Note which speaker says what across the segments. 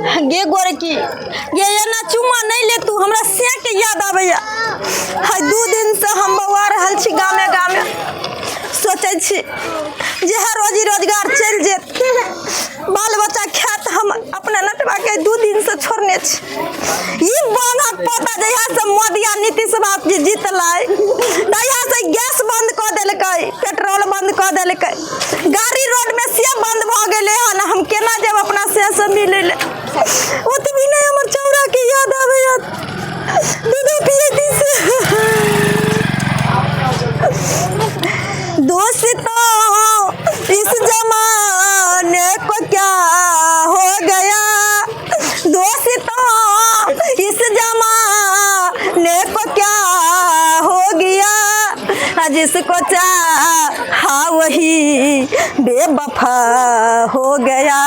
Speaker 1: गे गोरकी गे एना चुम्मा नहीं ले तू हमरा से के याद आबैया। हाय 2 दिन से हम बौआ रहल छी गामे गामे सोचै छी जे रोजी रोजगार चल जेत बाल बच्चा खात हम अपना नटवा के 2 दिन से छोड़ने छी। ई बाना पता जहिया से मोदी आ नीतीश बाप जी जीतलै तहिया से गैस बंद क देलकै पेट्रोल बंद क देलकै गाड़ी रोड में से बंद भ गेलै हन हम केना जब अपना से मिले ले ओतबी नहीं हमर चौरा के याद आबैया दूध पिए दी से दोस्तों इस जमाने को क्या हो गया दोस्तों इस जमाने को क्या हो गया जिसको चाहा वही बेवफा हो गया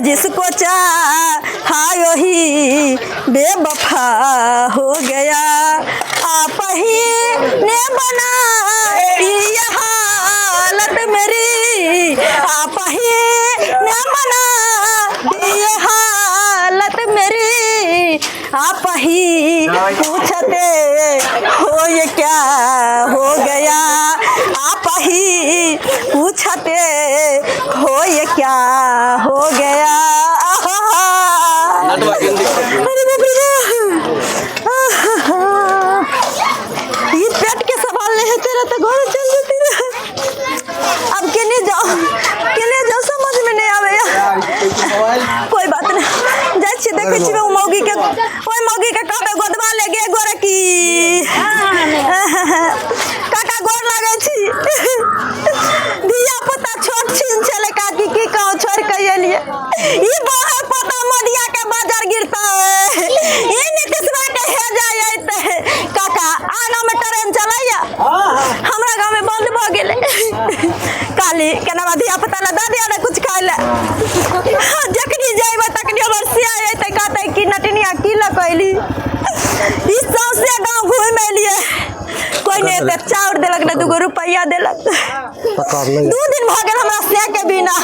Speaker 1: जिसको चाहा वही बेवफा हो गया आप ही ने बना यह हालत मेरी आप ही ने बना यह हालत मेरी आप ही पूछते हो ये क्या हो गया आप ही पूछते हो ये क्या हो गया। ये पेट के सवाल नहीं है तेरा तो घर चल जाती अब केने जाओ समझ में नहीं आवे कोई बात नहीं जाय छी देखे छी मौगी के ओए मौगी के कहबे गोदवा ले गे गोरकी काका गोर लागे छी दिया पता छोट छीन छले काकी की कहू छोड़ के एलिए ई बाहर पता मदिया के बाजार गिरता है ई नीतीशवा के हे जाय ते काका आना में ट्रेन चलाया हमरा गांव में बंद भ गेले काली केना दिया पता ला द दिया ना कुछ खाए ला जकनी जाइबा तकनी हमर से आए त कहते कि नटनिया की ल कहली ई सौसे गांव घूमे लिए कोई नहीं ते चाउर देलक ना 2 रुपया देलक 2 दिन भ गेल हमरा से के बिना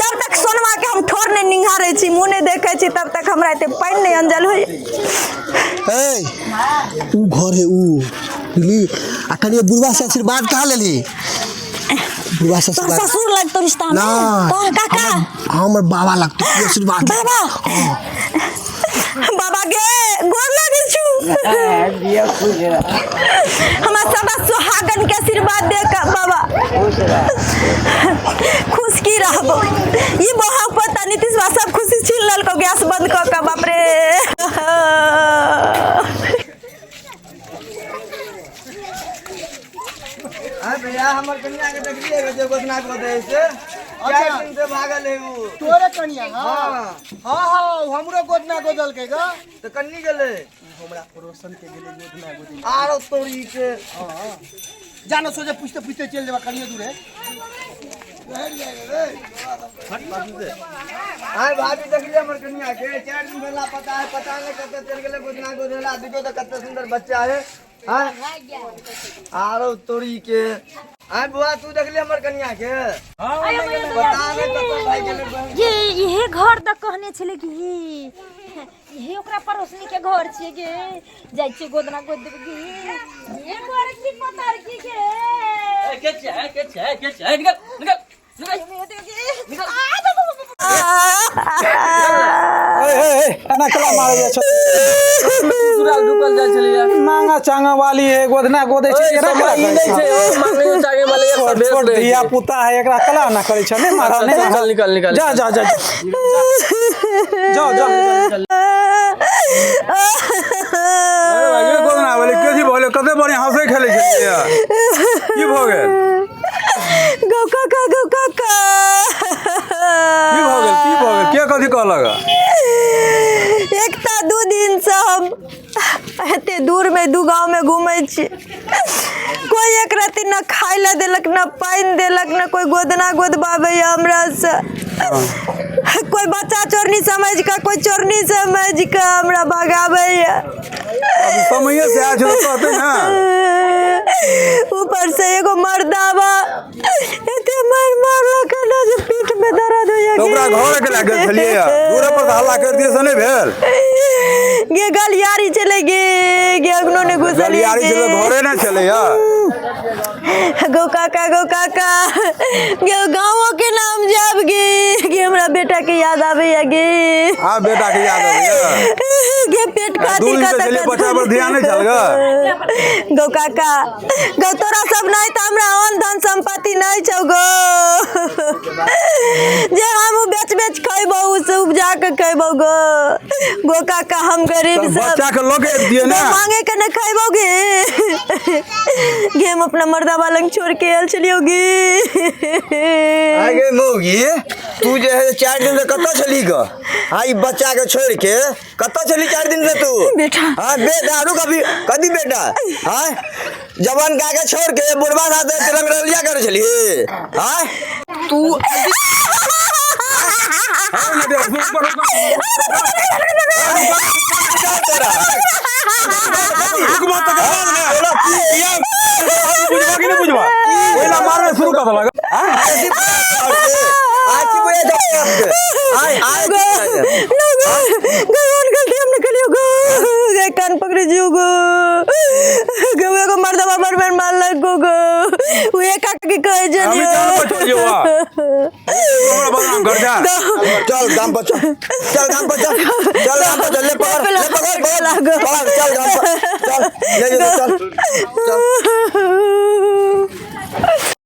Speaker 1: जब तक सोनमा के हम ठोर ने निंघारे छी मुंह ने देखे छी तब तक हमरा एते पानी नहीं अंजल होई
Speaker 2: ए ऊ घर है ऊ ली आ कनी बुढ़वा से आशीर्वाद कहा लेली बुढ़वा से
Speaker 1: तो ससुर लगतो रिश्ता में तो काका
Speaker 2: हमर बाबा लगतो आशीर्वाद
Speaker 1: बाबा बाबा गे गोर लागे छु दिया खुश हमरा सदा सुहागन के आशीर्वाद दे का बाबा खुश की रहबो ई बहा पता नीतीश बा सब खुशी छीन लेल को गैस बंद क का बाप रे
Speaker 3: हां भैया हमर कन्या के देखलिए जे गोदना को दे से क्या दिन से भागल है वो
Speaker 2: तोरे कनिया हां हमरो गोदना गोदल के ग
Speaker 3: तो कन्नी गेले
Speaker 2: हमरा पड़ोसन के गेले गोदना गोदी
Speaker 3: आरो तोरी के
Speaker 2: हां जानो सोजे पूछते पूछते चल जेबा कनिया दूर है
Speaker 3: हट बाजू से हां भाभी देखलिए हमर कन्या के 4 दिन पहला पता नहीं कते चल गेले गोदना गोदला देखो तो कते सुंदर बच्चा है हां आरो तोरी के हां बुआ तू देखलिए हमर कन्या के हां पता नहीं कते भाई गेले
Speaker 1: ये घर तक कहने छले कि ये ओकरा पड़ोसनी के घर छिए गे जाय छी गोदना गोद देबे गे ये घर की पतार की के छै निकल
Speaker 4: एना कला मार जा छ
Speaker 3: पूरा ढुकल जा छलिया
Speaker 4: मांगा चांगा वाली है गोदना गोदे छै
Speaker 3: ई नहीं छै ओ मांगे चांगे वाले एक
Speaker 4: छोट धिया पुता है एकरा कला ना करे छ ने मारा ने
Speaker 3: निकल
Speaker 4: जा जा जा जा अरे भागे गोदना वाले केथी बोले कते बढ़िया हंसे खेले छै की भ गेल
Speaker 1: गौ काका
Speaker 4: की भ गेल के कथी कहलक
Speaker 1: एक ता 2 दिन से हम एते दूर में 2 गांव में घूमे छी कोई एक राती न खाए ला देलक न पानी देलक न कोई गोदना गोदबावे हमरा से कोई बच्चा चोरनी समझ का कोई चोरनी समझ का हमरा भगावे
Speaker 4: समय से आज कहते ना
Speaker 1: ऊपर से एगो मर्दावा एते मार मारलक ना जे पीठ में दर्द होइए
Speaker 4: तो ओकरा घर के लागे छलिए दूर पर हल्ला कर दिए से नहीं भेल
Speaker 1: गे गलियारी चले गे अगनो ने घुसलिए
Speaker 4: गलियारी से घरे ना चले या
Speaker 1: गो काका गे गाँव के नाम जाब गे हमरा बेटा के याद आवे गे
Speaker 4: हां बेटा के याद आवे
Speaker 1: गे पेट खातिर
Speaker 4: दूर से चले बच्चा पर ध्यान नहीं चल ग
Speaker 1: गो काका गो तोरा सब नहीं त हमरा अन धन संपत्ति नहीं छौ गो जे हम बेच खइबो से उपजा के खइबो गो काका हम गरीब सब
Speaker 4: बच्चा के लोगे दिए ना
Speaker 1: मांगे के न खइबो गे हम अपना मर्दा वालंग छोड़ के आल चलियो गे
Speaker 3: आगे मौगी तू जे है 4 दिन से कत्ता चली ग हां बच्चा के छोड़ के कत्ता चली 4 दिन से तू
Speaker 1: बेटा
Speaker 3: हां बेटा रुक अभी कदी बेटा हां जवान का के छोड़ के बुढ़वा साथ तिरंग रलिया कर चली हां तू
Speaker 4: शुरू कर लगा
Speaker 1: कान पकड़े जियो गो मर्दवा बरबर मार लग गो ये काका के कहे जलियो
Speaker 3: चल गांव पर चल ले पकड़ चल गांव पर चल ले चल